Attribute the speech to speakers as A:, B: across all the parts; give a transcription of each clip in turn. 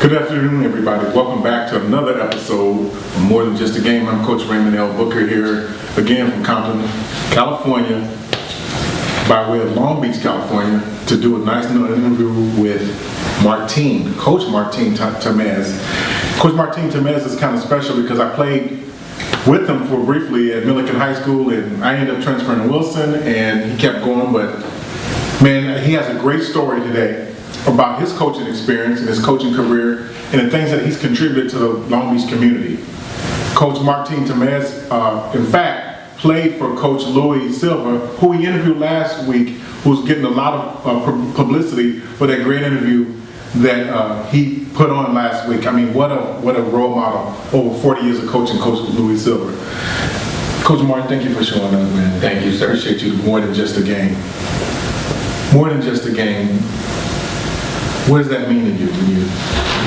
A: Good afternoon, everybody. Welcome back to another episode of More Than Just a Game. I'm Coach Raymond L. Booker here, again from Compton, California, by way of Long Beach, California, to do a nice little interview with Coach Martin Tamez. Coach Martin Tamez is kind of special because I played with him for briefly at Milliken High School, and I ended up transferring to Wilson, and he kept going, but man, he has a great story today about his coaching experience and his coaching career and the things that he's contributed to the Long Beach community. Coach Martin Tamez, in fact, played for Coach Louis Silva, who he interviewed last week, who's getting a lot of publicity for that great interview that he put on last week. I mean, what a role model. Over 40 years of coaching, Coach Louis Silva. Coach Martin, thank you for showing up, man.
B: Thank you, sir.
A: Appreciate you. More than just a game. More than just a game. What does that mean to you when you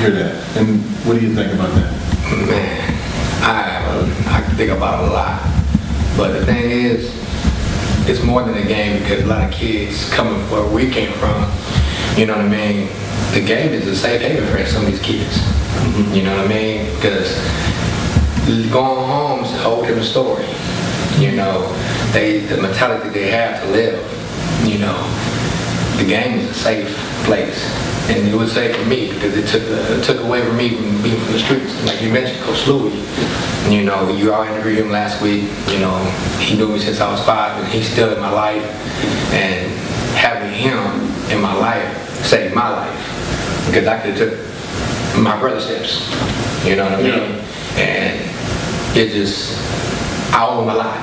A: hear that? And what do you think about that?
B: Man, I think about it a lot. But the thing is, it's more than a game because a lot of kids coming from where we came from, you know what I mean? The game is a safe haven for some of these kids. Mm-hmm. You know what I mean? Because going home is a whole different story. You know, the mentality they have to live, you know, the game is a safe place. And it was safe for me because it took away from me from being from the streets. Like you mentioned, Coach Louis, you know, you all interviewed him last week. You know, he knew me since I was 5, and he's still in my life. And having him in my life saved my life because I could have took my brother's steps. You know what I mean? Yeah. And it just, I owe him a lot.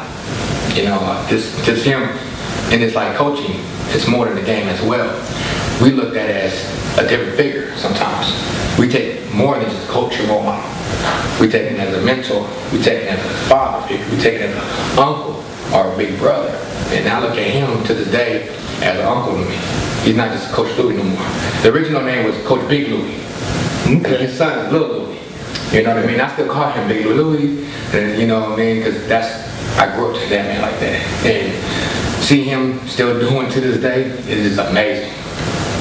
B: You know, just him, and it's like coaching. It's more than the game as well. We looked at it as a different figure sometimes. We take more than just a coach or role model. We take it as a mentor. We take it as a father figure. We take it as an uncle or a big brother. And I look at him to this day as an uncle to me. He's not just Coach Louis no more. The original name was Coach Big Louis. Okay. His son is Little Louis. You know what I mean? I still call him Big Louis. And you know what I mean? Because I grew up to that man like that. And see him still doing to this day, it is amazing.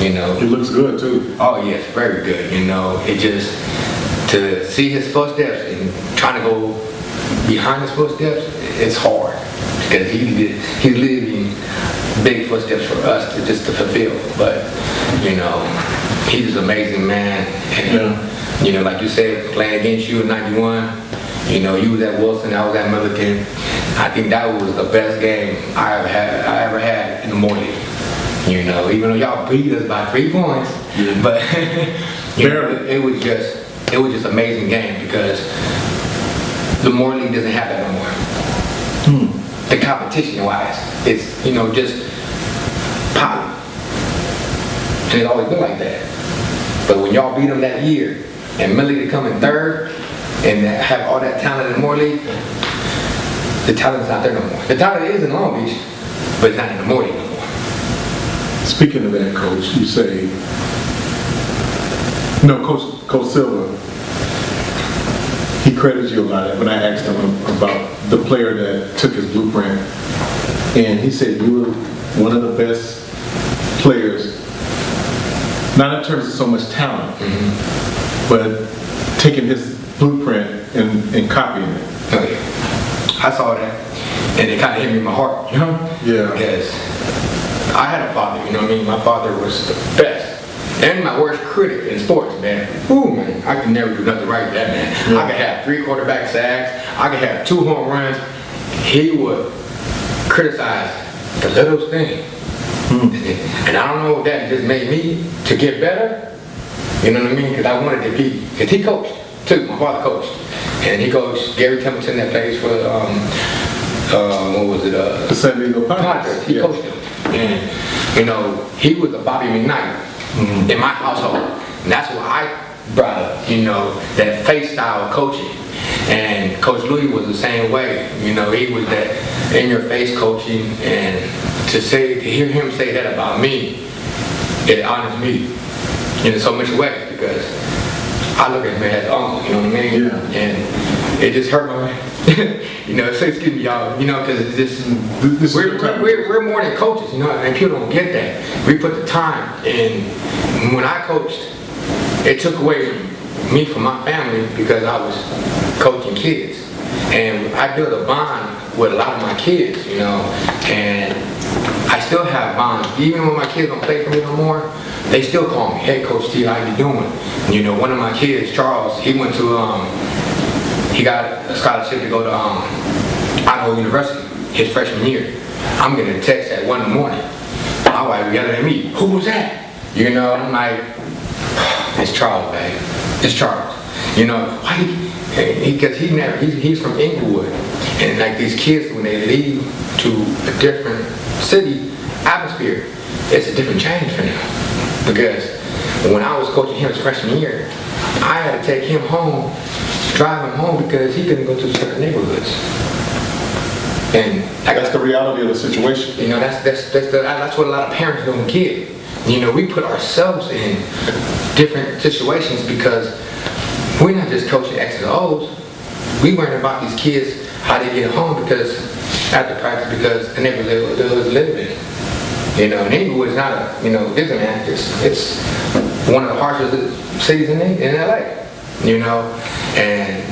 B: You know,
A: he looks good too.
B: Oh yes, very good. You know, it just to see his footsteps and trying to go behind his footsteps, it's hard because he's leaving big footsteps for us to fulfill. But you know, he's an amazing man. And you know, like you said, playing against you in '91. You know, you was at Wilson, I was at Milliken. I think that was the best game I ever had in the morning. You know, even though y'all beat us by 3 points, yeah. But you know, it was just amazing game because the Moore League doesn't have that no more. The competition wise, it's just pop, and it's always been like that. But when y'all beat them that year and Millie to come in third and have all that talent in the Moore League, the talent's not there no more. The talent is in Long Beach, but it's not in the Moore League no more.
A: Speaking of that, Coach, you say, Coach Silva, he credits you a lot when I asked him about the player that took his blueprint, and he said you were one of the best players, not in terms of so much talent, but taking his blueprint and copying it.
B: Oh yeah, I saw that, and it kind of hit me in my heart, you know?
A: Yeah.
B: Because I had a father, you know what I mean? My father was the best. And my worst critic in sports, man. Ooh, man, I could never do nothing right with that man. Yeah. I could have 3 quarterback sacks. I could have 2 home runs. He would criticize the littlest thing. And I don't know if that just made me to get better. You know what I mean? Because I wanted to be, because he coached too. My father coached. And he coached Gary Templeton that plays for, what was it?
A: The San Diego Padres.
B: He coached him. And, you know, he was a Bobby McKnight in my household. And that's what I brought up, you know, that face style of coaching. And Coach Louis was the same way. You know, he was that in-your-face coaching. And to hear him say that about me, it honors me in so much ways because I look at him as uncle, you know what I mean?
A: Yeah.
B: And it just hurt my you know, so excuse me, y'all, you know, because it's just, we're more than coaches, you know, and people don't get that. We put the time in. When I coached, it took away me from my family because I was coaching kids. And I built a bond with a lot of my kids, you know, and I still have bonds. Even when my kids don't play for me no more, they still call me, hey, Coach T, how you doing? And, you know, one of my kids, Charles, he went to, he got a scholarship to go to Idaho University his freshman year. I'm getting a text at 1 in the morning. My wife yelling at me, who was that? You know, I'm like, it's Charles, babe. It's Charles. You know, why? Because he's from Inglewood, and like these kids, when they leave to a different city atmosphere, it's a different change for them. Because when I was coaching him his freshman year, I had to take him home, drive him home because he couldn't go to certain neighborhoods. And
A: that's the reality of the situation.
B: You know, that's what a lot of parents don't get. You know, we put ourselves in different situations because we're not just coaching X's and O's. We learn about these kids, how they get home because after practice, because the neighborhood they was living in. You know, Inglewood is not a, you know, Disneyland. It's one of the harshest cities in LA. You know, and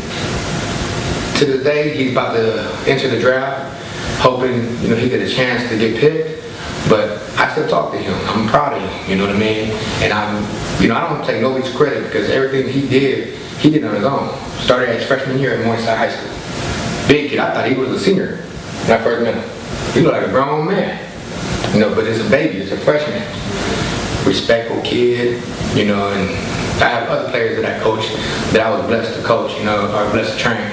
B: to this day he's about to enter the draft, hoping, you know, he get a chance to get picked. But I still talk to him. I'm proud of him. You know what I mean? And I don't take nobody's credit because everything he did on his own. Started at his freshman year at Morningside High School. Big kid. I thought he was a senior when I first met him. He looked like a grown man. You know, but it's a baby. It's a freshman. Respectful kid. You know, and I have other players that I coach that I was blessed to coach. You know, or blessed to train.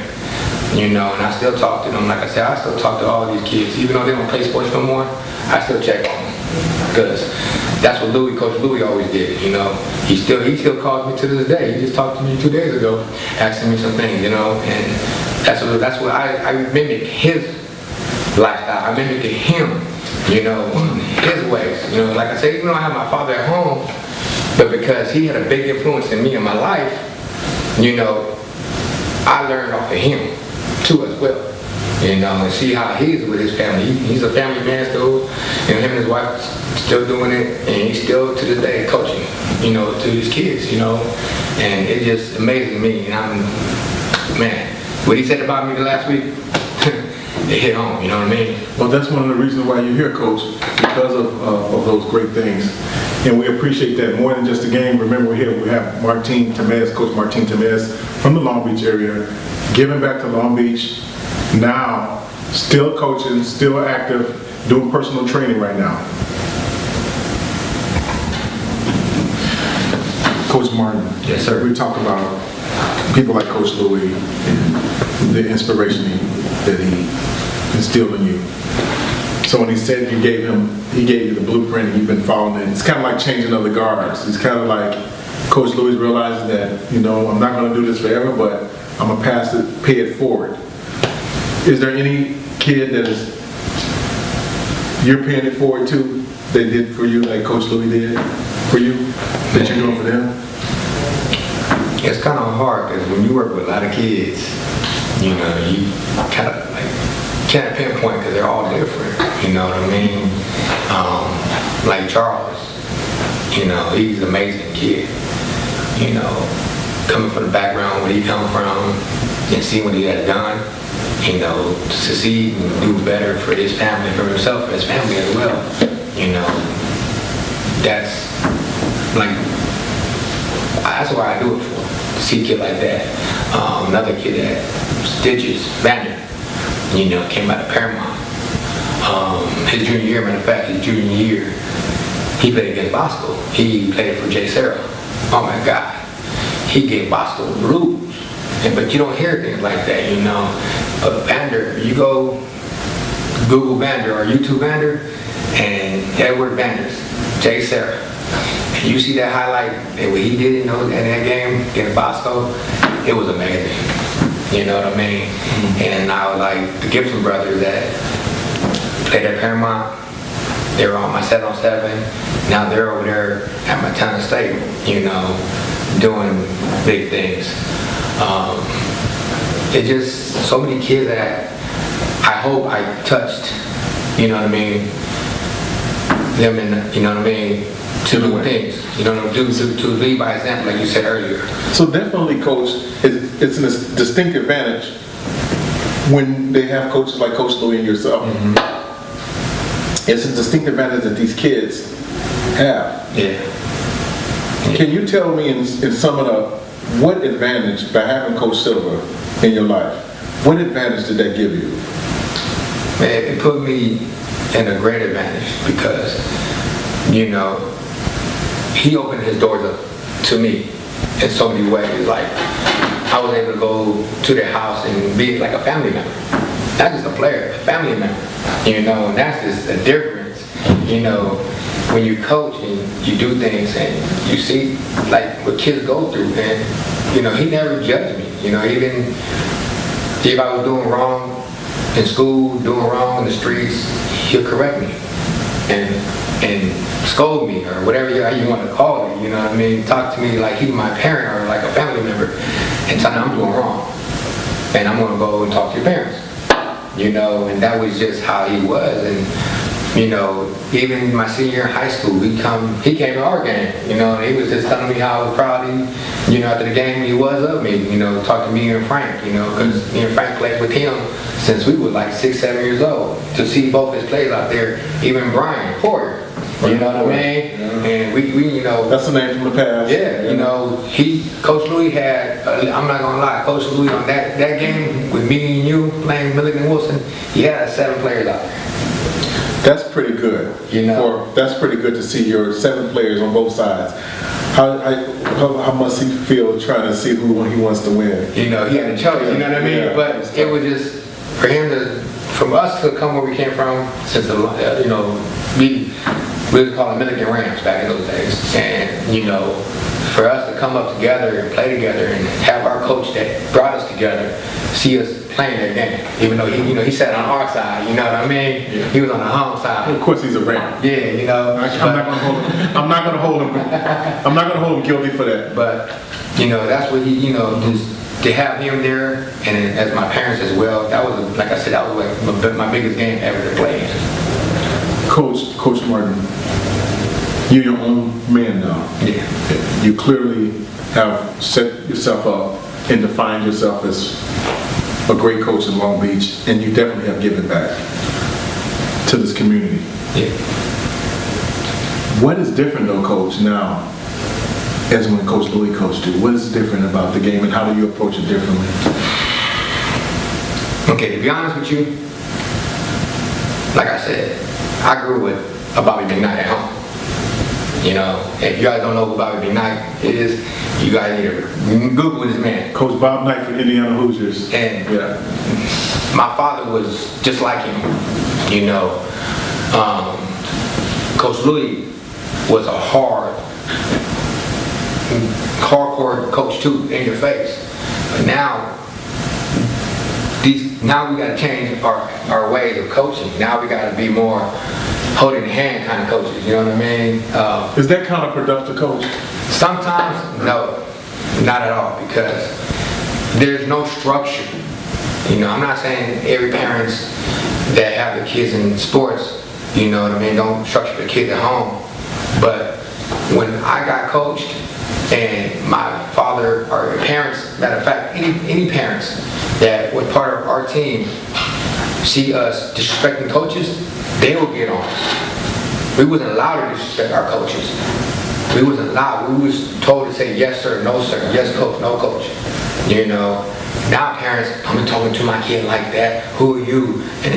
B: You know, and I still talk to them. Like I said, I still talk to all these kids, even though they don't play sports no more. I still check on them because that's what Coach Louis always did. You know, he still calls me to this day. He just talked to me 2 days ago, asking me some things. You know, and that's what I mimic his lifestyle. I mimic him. You know, his ways. You know, like I said, even though I have my father at home, but because he had a big influence in me in my life, you know, I learned off of him too as well. You know, and see how he's with his family. He's a family man still. You know, him and his wife still doing it, and he's still to this day coaching, you know, to his kids, you know. And it just amazes me. And man, what he said about me the last week, it hit home, you know what I mean?
A: Well, that's one of the reasons why you're here, Coach, because of those great things. And we appreciate that more than just a game. Remember, we have Martin Tamez, Coach Martin Tamez from the Long Beach area, giving back to Long Beach. Now, still coaching, still active, doing personal training right now. Coach Martin.
B: Yes, sir.
A: We talked about people like Coach Louis and the inspiration that he instilled in you. So when he said he gave you the blueprint and you've been following it, it's kind of like changing of the guards. It's kind of like Coach Louis realizes that, you know, I'm not going to do this forever, but I'm going to pay it forward. Is there any kid that you're paying it forward to that did for you like Coach Louis did for you, that you're doing for them?
B: It's kind of hard because when you work with a lot of kids, you know, you kind of like can't pinpoint because they're all different. You know what I mean? Like Charles, you know, he's an amazing kid. You know, coming from the background where he come from and seeing what he has done, you know, to succeed and do better for his family, for himself, and his family as well. You know, that's why I do it for. To see a kid like that. Another kid that Stitches, Vander, you know, came out of Paramount. His junior year, matter of fact, he played against Bosco. He played for Jay Sarah. Oh my God. He gave Bosco the blues. But you don't hear things like that, you know. Vander, you go Google Vander or YouTube Vander and Edward Vanders, Jay Sarah. And you see that highlight and what he did in that game against Bosco, it was amazing. You know what I mean? Mm-hmm. And I was like the Gibson brothers that played at Paramount, they were on my 7-on-7. Now they're over there at Montana State, you know, doing big things. It's just so many kids that I hope I touched, you know what I mean, them in, you know what I mean, to do things, you know, to lead by example, like you said earlier.
A: So definitely, Coach, it's a distinct advantage when they have coaches like Coach Louis and yourself. It's a distinct advantage that these kids have.
B: Yeah.
A: Can you tell me in summing up, what advantage by having Coach Silver in your life, what advantage did that give you?
B: Man, it put me in a great advantage because, you know, he opened his doors up to me in so many ways. Like, I was able to go to their house and be like a family member. Not just a player, a family member. You know, and that's just a difference. You know, when you coach and you do things and you see like what kids go through, and you know, he never judged me. You know, even if I was doing wrong in school, doing wrong in the streets, he'll correct me and scold me or whatever you want to call it. You know what I mean? Talk to me like he's my parent or like a family member and tell me I'm doing wrong, and I'm gonna go and talk to your parents. You know, and that was just how he was. And you know, even my senior year in high school, he came to our game, you know, and he was just telling me how proud he, you know, after the game he was of me, you know, talking to me and Frank, you know, because me and Frank played with him since we were like 6, 7 years old. To see both his plays out there, even Brian Porter, you know what I mean? Yeah. And we, you know.
A: That's the name from the past.
B: Yeah, you know, Coach Louis had, I'm not going to lie, Coach Louis on that game with me and you playing Milligan Wilson, he had 7 players out there.
A: That's pretty good.
B: You know,
A: that's pretty good to see your 7 players on both sides. How must he feel trying to see who he wants to win?
B: You know, he had a choice. You know what I mean? Yeah, but it was just for him from us to come where we came from. Since you know, we would call them Milligan Rams back in those days, and you know, for us to come up together and play together and have our coach that brought us together see us playing that game, even though he sat on our side, you know what I mean? Yeah. He was on the home side.
A: Of course, he's a Ram.
B: Yeah, you know.
A: I'm not going to hold him guilty for that.
B: But you know, that's what he, you know, just to have him there, and as my parents as well. That was, like I said, that was like my biggest game ever to play in.
A: Coach Martin, you're your own man now.
B: Yeah.
A: You clearly have set yourself up and defined yourself as a great coach in Long Beach, and you definitely have given back to this community.
B: Yeah.
A: What is different though, Coach, now as when Coach Louis coached you? What is different about the game, and how do you approach it differently?
B: Okay, to be honest with you, like I said, I grew with a Bobby McKnight at home. You know, if you guys don't know who Bobby McKnight is, you guys need to Google this man.
A: Coach Bob Knight for Indiana Hoosiers.
B: And my father was just like him. You know, Coach Louis was a hardcore coach too, in your face. But now we got to change our ways of coaching. Now we got to be more holding the hand kind of coaches, you know what I mean?
A: Is that counterproductive, Coach?
B: Sometimes, no, not at all, because there's no structure. You know, I'm not saying every parents that have their kids in sports, you know what I mean, don't structure their kids at home. But when I got coached, and my father or parents, matter of fact, any parents that were part of our team see us disrespecting coaches, they will get on. We wasn't allowed to disrespect our coaches. We wasn't allowed. We was told to say yes sir, no sir, yes coach, no coach. You know, now parents, I'm talking to my kid like that. Who are you? And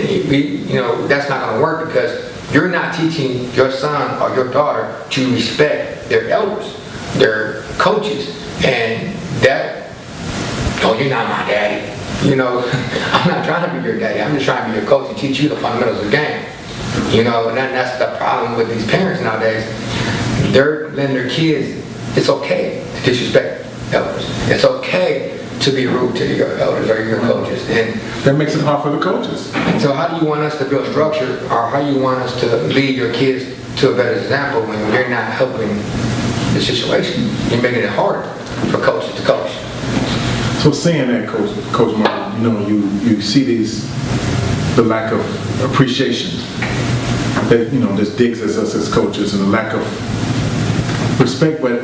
B: you know, that's not going to work, because you're not teaching your son or your daughter to respect their elders, their coaches, and that. Oh, you're not my daddy. You know, I'm not trying to be your daddy. I'm just trying to be your coach and teach you the fundamentals of the game. You know, and that's the problem with these parents nowadays. They're letting their kids, it's okay to disrespect elders. It's okay to be rude to your elders or your coaches. And
A: that makes it hard for the coaches.
B: So how do you want us to build structure, or how do you want us to lead your kids to a better example when you're not helping the situation? You're making it harder for coaches to coach.
A: So saying that, Coach Martin, you know, you see the lack of appreciation that, just digs at us as coaches and a lack of respect. But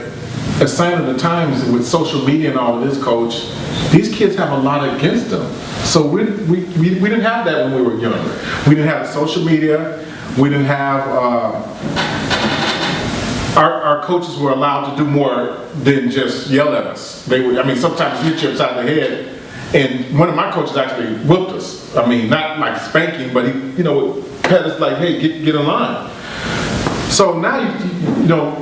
A: a sign of the times with social media and all of this, Coach, these kids have a lot against them. So we didn't have that when we were younger. We didn't have social media. We didn't have, our coaches were allowed to do more than just yell at us. They would, sometimes hit you upside the head. And one of my coaches actually whooped us. Not like spanking, but he, pat us like, hey, get in line. So now,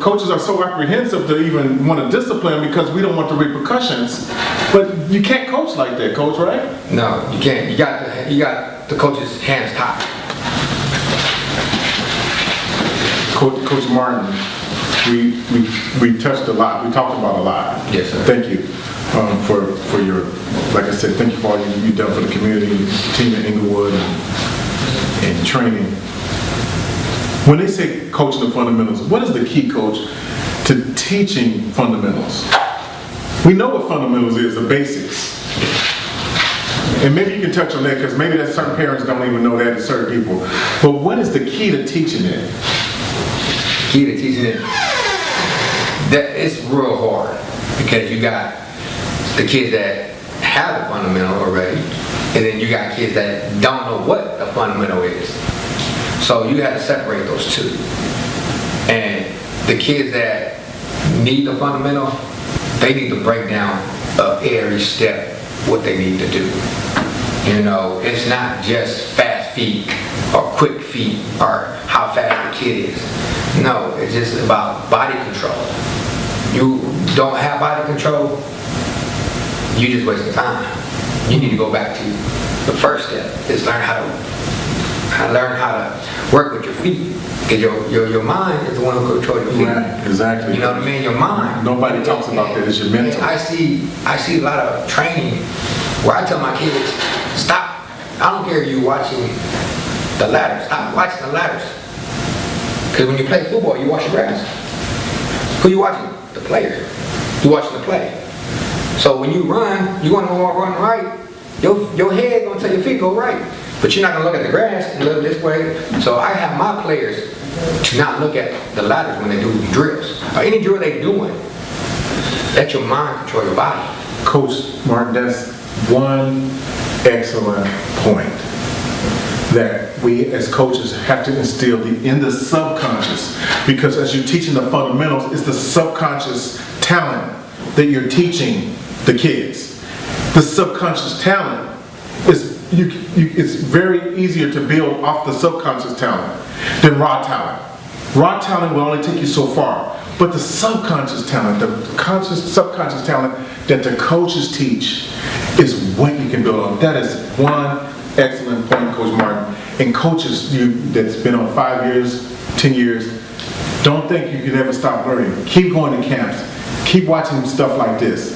A: coaches are so apprehensive to even want to discipline because we don't want the repercussions. But you can't coach like that, Coach, right?
B: No, you can't. You got the coach's hands tied.
A: Coach Martin, we touched a lot. We talked about a lot.
B: Yes, sir.
A: Thank you for your, like I said, thank you for all you've done for the community, team at Inglewood, and training. When they say coaching the fundamentals, what is the key, Coach, to teaching fundamentals? We know what fundamentals is, the basics. And maybe you can touch on that because maybe that certain parents don't even know that to certain people. But what is the key to teaching it?
B: Key to teaching it, that it's real hard because you got the kids that have the fundamental already, and then you got kids that don't know what a fundamental is. So you have to separate those two. And the kids that need the fundamental, they need to break down every step what they need to do. It's not just fast feet or quick feet or how fast the kid is. No, it's just about body control. You don't have body control, you just wasting time. You need to go back to the first step, is learn how to work with your feet. Because your mind is the one who controls your feet.
A: Right, exactly.
B: You know what I mean? Your mind.
A: Nobody talks about that. It's your mental.
B: I see a lot of training where I tell my kids, stop. I don't care if you're watching the ladders. Stop watching the ladders. Because when you play football, you watch the grass. Who you watching? The player. You watching the play. So when you run, you want to run right. Your head gonna tell your feet go right. But you're not gonna look at the grass and look this way. So I have my players to not look at the ladders when they do drills. Or any drill they doing. Let your mind control your body.
A: Coach Martin, that's one excellent point that we as coaches have to instill in the subconscious, because as you're teaching the fundamentals, it's the subconscious talent that you're teaching the kids. The subconscious talent is it's very easier to build off the subconscious talent than raw talent. Raw talent will only take you so far, but the subconscious talent, the subconscious talent that the coaches teach is what you can build on. That is one excellent point, Coach Martin. And coaches that's been on 5 years, 10 years, don't think you can ever stop learning. Keep going to camps. Keep watching stuff like this,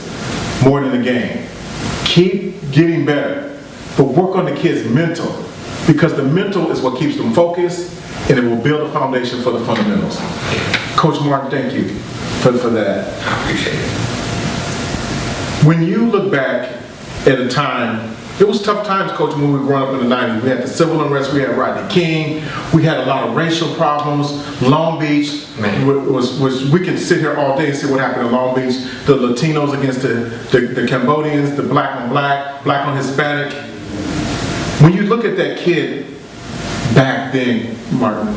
A: more than a game. Keep getting better, but work on the kids' mental, because the mental is what keeps them focused, and it will build a foundation for the fundamentals. Coach Martin, thank you for that.
B: I appreciate it.
A: When you look back at a time, it was tough times, Coach, when we were growing up in the 90s. We had the civil unrest, we had Rodney King, we had a lot of racial problems. Long Beach, was we could sit here all day and see what happened in Long Beach. The Latinos against the Cambodians, the black on black, black on Hispanic. When you look at that kid back then, Martin,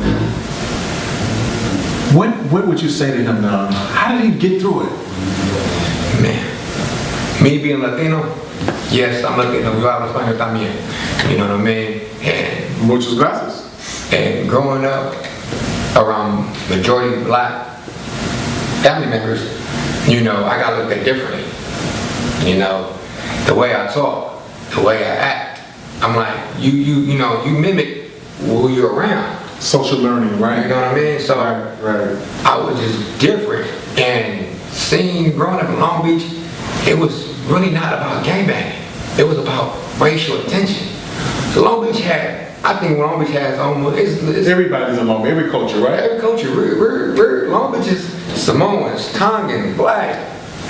A: what would you say to him now? How did he get through it?
B: Man, me being Latino, yes, I'm Latino. Yo hablo español también. You know what I mean? And
A: muchas gracias.
B: And growing up around majority black family members, I got looked at differently. The way I talk, the way I act, I'm like, you mimic who you're around.
A: Social learning, right?
B: You know what I mean? So
A: right.
B: I was just different. And growing up in Long Beach, it was really not about gangbanging. It was about racial tension. So Long Beach I think Long Beach has almost, it's
A: everybody's in Long Beach, every culture, right?
B: Every culture. We're Long Beach is Samoans, Tongan, black,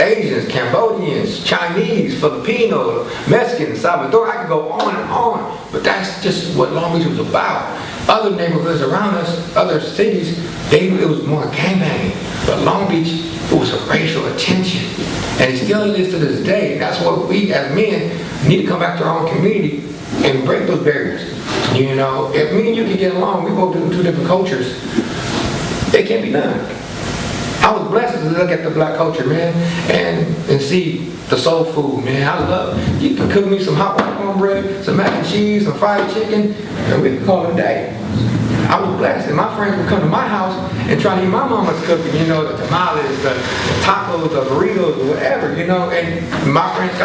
B: Asians, Cambodians, Chinese, Filipino, Mexican, Salvador. I could go on and on, but that's just what Long Beach was about. Other neighborhoods around us, other cities, it was more gangbanging. But Long Beach, it was a racial attention. And it still is to this day. That's what we as men need to come back to our own community and break those barriers. You know, if me and you can get along, we both do two different cultures, it can be done. I was blessed to look at the black culture, man, and see the soul food, man. I love, you can cook me some hot white cornbread, some mac and cheese, some fried chicken, and we can call it a day. I was blessed, and my friends would come to my house and try to eat my mama's cooking, you know, the tamales, the tacos, the burritos, or whatever, you know, and my friends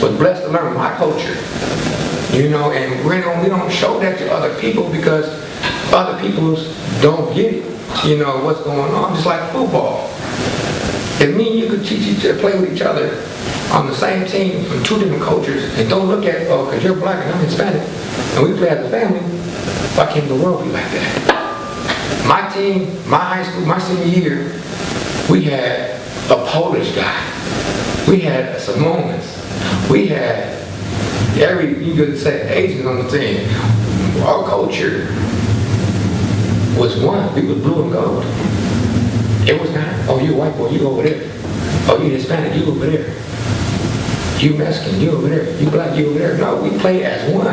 B: was blessed to learn my culture, you know, and we don't show that to other people because other people don't get it, you know, what's going on, just like football. If me and you could teach each other, play with each other on the same team from two different cultures, and don't look at, oh, because you're black and I'm Hispanic, and we play as a family, why can't the world be like that? My team, my high school, my senior year, we had a Polish guy, we had a Samoans, we had you could say Asians on the team. Our culture was one. We was blue and gold. It was not, oh, you white boy, you over there. Oh, you Hispanic, you over there. You Mexican, you over there. You black, you over there. No, we played as one.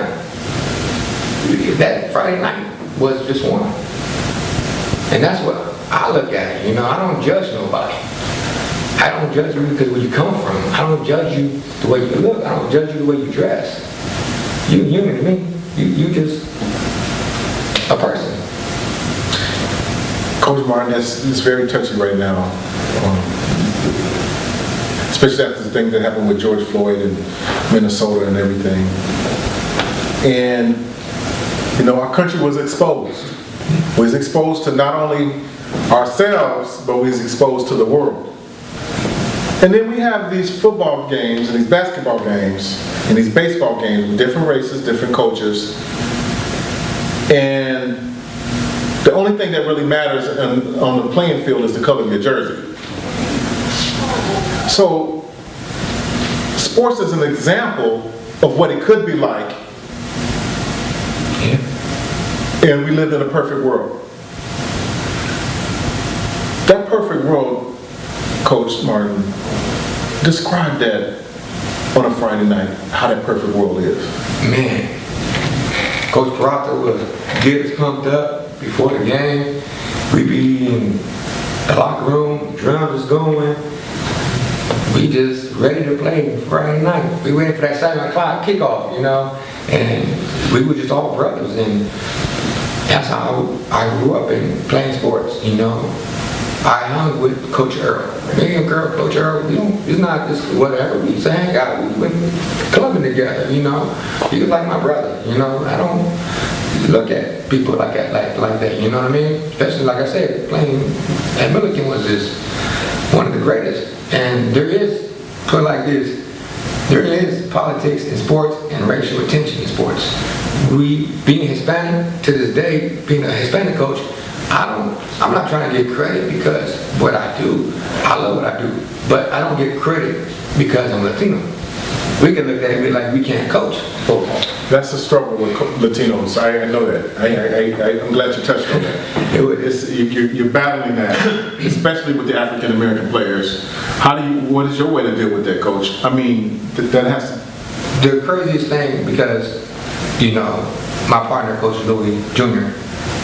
B: That Friday night was just one. And that's what I look at it. You know, I don't judge nobody. I don't judge you because where you come from. I don't judge you the way you look. I don't judge you the way you dress. You human to me. You just a person.
A: Coach Martin, it's very touchy right now, especially after the thing that happened with George Floyd in Minnesota and everything. And, you know, our country was exposed. We was exposed to not only ourselves, but we was exposed to the world. And then we have these football games and these basketball games and these baseball games with different races, different cultures. And the only thing that really matters on the playing field is the color of your jersey. So, sports is an example of what it could be like. And we lived in a perfect world. That perfect world, Coach Martin, describe that on a Friday night, how that perfect world is.
B: Man, Coach Peralta would get us pumped up before the game. We'd be in the locker room, drums is going. We just ready to play Friday night. We waiting for that 7 o'clock kickoff, you know, and we were just all brothers, and that's how I grew up in playing sports, you know. I hung with Coach Earl. Me and Coach Earl, it's not just whatever. We used to hang out. We went clubbing together, you know. He was like my brother, you know. I don't look at people like that, you know what I mean? Especially, like I said, playing at Milliken was just one of the greatest. And there is, put it like this, there is politics in sports and racial attention in sports. Being Hispanic to this day, being a Hispanic coach, I'm not trying to get credit because what I do, I love what I do, but I don't get credit because I'm Latino. We can look at it like we can't coach football.
A: That's the struggle with Latinos. I know that. I'm glad you touched on that. You're battling that, especially with the African American players. What is your way to deal with that, Coach? I mean, that has to.
B: The craziest thing, because, you know, my partner, Coach Louis Jr.,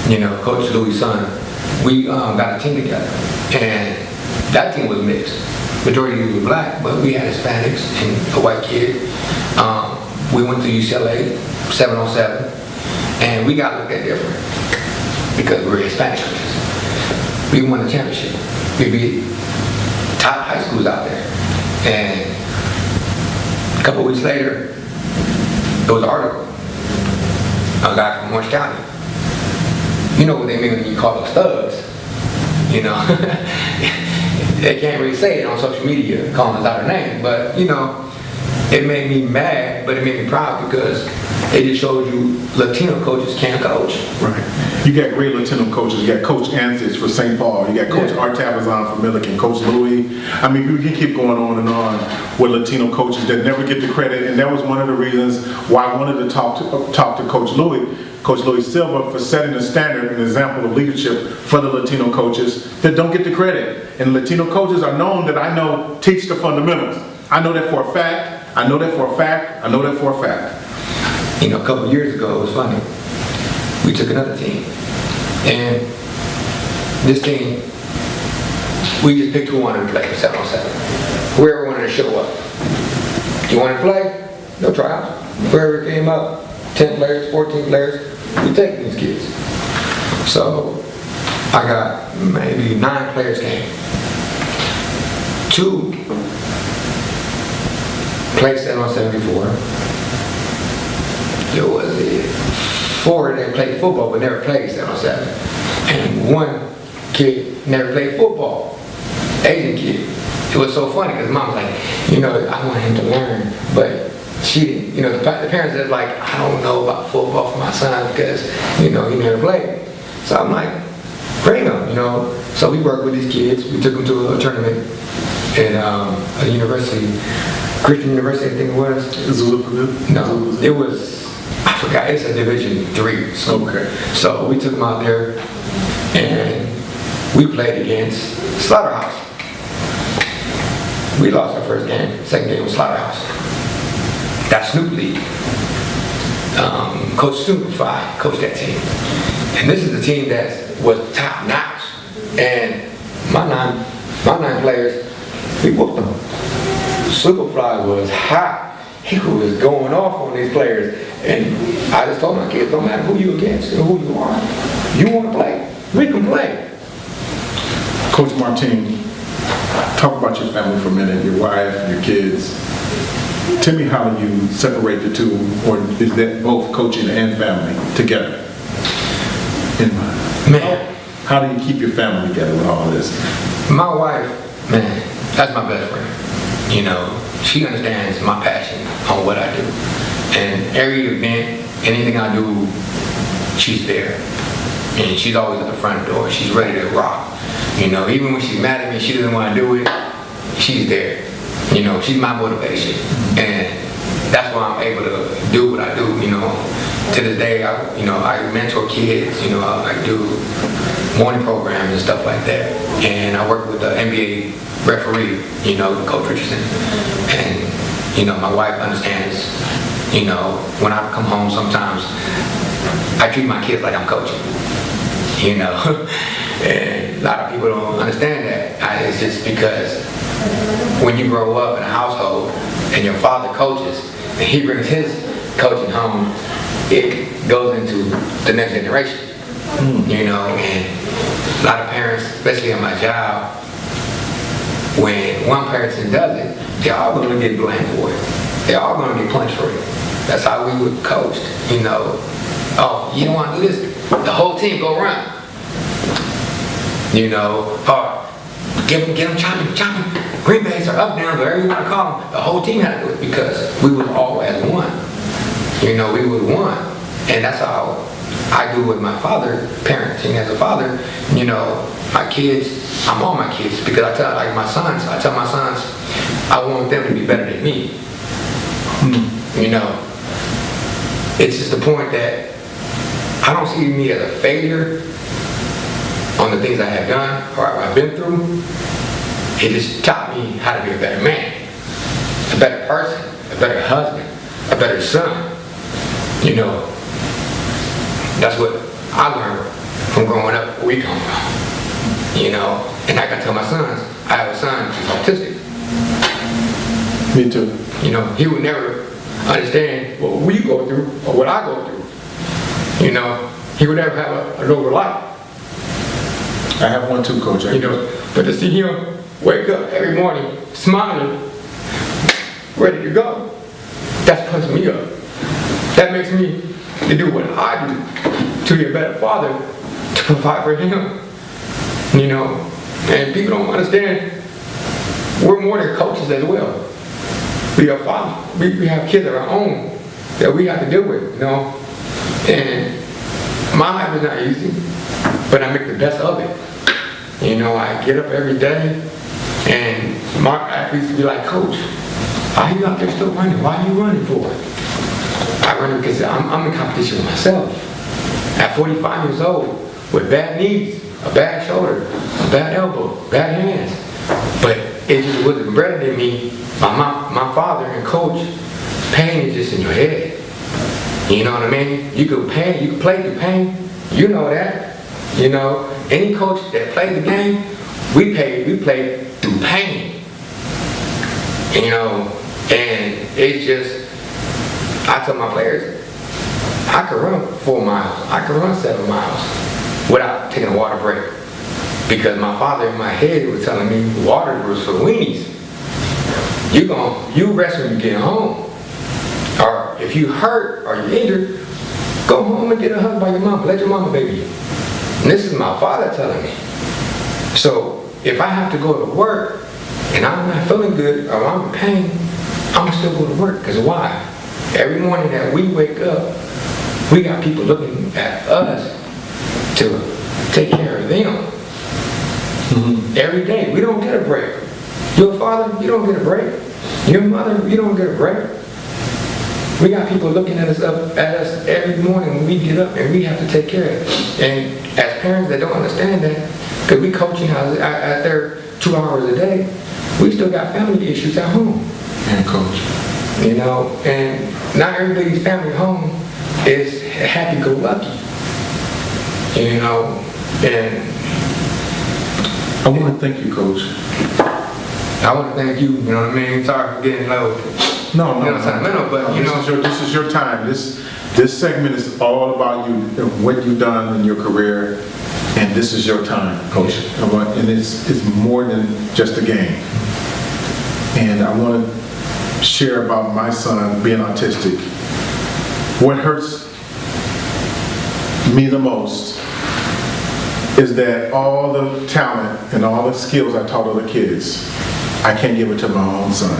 B: you know, Coach Louis' son, we got a team together, and that team was mixed. Majority were black, but we had Hispanics and a white kid. We went to UCLA 707, and we got looked at different because we were Hispanic coaches. We won the championship. We beat top high schools out there, and a couple weeks later, there was an article. A guy from Orange County. You know what they mean when you call us thugs, you know. They can't really say it on social media, calling us out our name, but, you know, it made me mad, but it made me proud because it just showed you Latino coaches can't coach.
A: Right. You got great Latino coaches. You got Coach Ansich for St. Paul. You got Coach Art Tabazon for Milliken, Coach Louis. I mean, you can keep going on and on with Latino coaches that never get the credit, and that was one of the reasons why I wanted to talk to Coach Louis. Coach Luis Silva, for setting the standard and example of leadership for the Latino coaches that don't get the credit. And Latino coaches are known that I know teach the fundamentals. I know that for a fact. I know that for a fact. I know that for a fact.
B: You know, a couple of years ago, it was funny. We took another team, and this team, we just picked who wanted to play for 7-on-7. Whoever wanted to show up. You want to play? No tryouts. Whoever came up, 10 players, 14 players, we take these kids. So I got maybe 9 players came. 2 played 7-on-7 before. There was 4 that played football but never played 7-on-7. And 1 kid never played football, Asian kid. It was so funny because mom was like, you know, I want him to learn, but she didn't, you know, the parents are like, I don't know about football for my son because, you know, he never played. So I'm like, bring him, you know. So we worked with these kids. We took them to a tournament at a university, Christian University, I think it was. No, it was, I forgot, it's a Division III school.
A: Okay.
B: So we took them out there and we played against Slaughterhouse. We lost our first game. Second game was Slaughterhouse. That's Snoop League. Coach Snoop coached that team. And this is the team that was top notch. And my nine players, we whooped them. Superfly was hot. He was going off on these players. And I just told my kids, no matter who you against or who you are, you want to play, we can play.
A: Coach Martin, talk about your family for a minute, your wife, your kids. Tell me how you separate the two, or is that both coaching and family together?
B: Man,
A: how do you keep your family together with all this?
B: My wife, man, that's my best friend. You know, she understands my passion on what I do. And every event, anything I do, she's there. And she's always at the front door. She's ready to rock. You know, even when she's mad at me, she doesn't want to do it, she's there. You know, she's my motivation. And that's why I'm able to do what I do, you know. To this day, I mentor kids, you know, I do morning programs and stuff like that. And I work with the NBA referee, you know, Coach Richardson. And, you know, my wife understands, you know, when I come home sometimes, I treat my kids like I'm coaching, you know. And a lot of people don't understand that. It's just because when you grow up in a household and your father coaches and he brings his coaching home, it goes into the next generation. You know, and a lot of parents, especially at my job, when one person does it, they're all going to get blamed for it. They're all going to get punished for it. That's how we were coached, you know. Oh, you don't want to do this? The whole team go run. You know, or get them chopping. Green Bays are up, down, whatever you want to call them. The whole team had to do it because we were all as one. You know, we were one. And that's how I do with my father, parenting as a father. You know, my kids, I'm on my kids because I tell my sons, I want them to be better than me. You know, it's just the point that I don't see me as a failure on the things I have done or I've been through. It just taught me how to be a better man, a better person, a better husband, a better son. You know, that's what I learned from growing up where we come from. You know, and like I tell my sons, I have a son who's autistic.
A: Me too.
B: You know, he would never understand what we go through or what I go through. You know, he would never have a noble life.
A: I have one too, Coach.
B: You know, but to see him wake up every morning smiling, ready to go, that's pushing me up. That makes me to do what I do, to be a better father, to provide for him. You know, and people don't understand, we're more than coaches as well. We are fathers. We have kids of our own that we have to deal with, you know. And my life is not easy, but I make the best of it. You know, I get up every day, and my athletes be like, Coach, why are you out there still running? Why are you running for? I run because I'm in competition with myself. At 45 years old, with bad knees, a bad shoulder, a bad elbow, bad hands. But it just wasn't better than me. My father and coach, pain is just in your head. You know what I mean? You could play through pain. You know that. You know, any coach that played the game, we played through pain. You know, and it's just, I tell my players, I could run 4 miles, I could run 7 miles without taking a water break. Because my father in my head was telling me water was for weenies. You rest when you get home. Or if you hurt or you're injured, go home and get a hug by your mama. Let your mama baby you. And this is my father telling me. So if I have to go to work and I'm not feeling good or I'm in pain, I'm gonna still go to work. Because why? Every morning that we wake up, we got people looking at us to take care of them. Mm-hmm. Every day, we don't get a break. Your father, you don't get a break. Your mother, you don't get a break. We got people looking at us every morning when we get up, and we have to take care of it. And as parents that don't understand that, because we coaching out there 2 hours a day, we still got family issues at home.
A: And coach.
B: You know, and not everybody's family home is happy-go-lucky. You know, and
A: I want to thank you, Coach.
B: I want to thank you. You know what I mean? Sorry for getting low.
A: No,
B: sentimental, but you know,
A: this is your time. This segment is all about you and what you've done in your career, and this is your time, Coach. And it's more than just a game. And I want to share about my son being autistic. What hurts me the most is that all the talent and all the skills I taught other kids, I can't give it to my own son.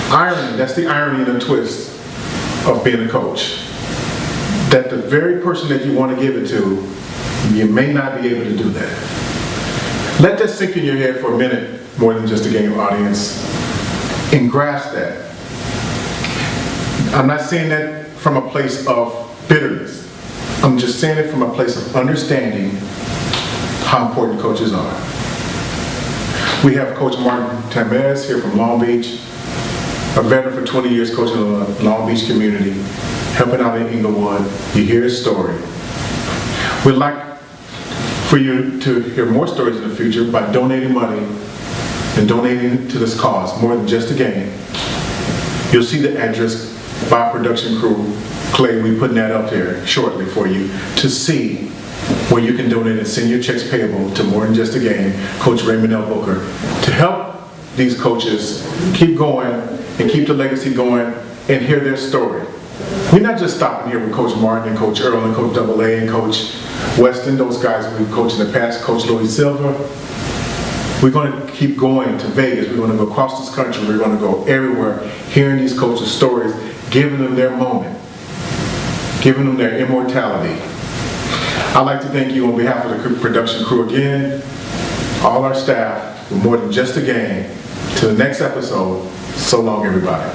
A: Irony, that's the irony and the twist of being a coach. That the very person that you want to give it to, you may not be able to do that. Let that sink in your head for a minute, more than just a game audience, and grasp that. I'm not saying that from a place of bitterness. I'm just saying it from a place of understanding how important coaches are. We have Coach Martin Tamez here from Long Beach, a veteran for 20 years coaching in the Long Beach community, helping out in Inglewood. You hear his story. We'd like for you to hear more stories in the future by donating money and donating to this cause, more than just a game. You'll see the address by our production crew. Clay, we're putting that up there shortly for you to see where you can donate and send your checks payable to More Than Just a Game, Coach Raymond L. Booker, to help these coaches keep going and keep the legacy going and hear their story. We're not just stopping here with Coach Martin and Coach Earl and Coach Double A and Coach Weston, those guys that we've coached in the past, Coach Louis Silva. We're going to keep going to Vegas. We're going to go across this country. We're going to go everywhere, hearing these coaches' stories, giving them their moment, giving them their immortality. I'd like to thank you on behalf of the production crew again, all our staff, for More Than Just a Game. Till the next episode, so long everybody.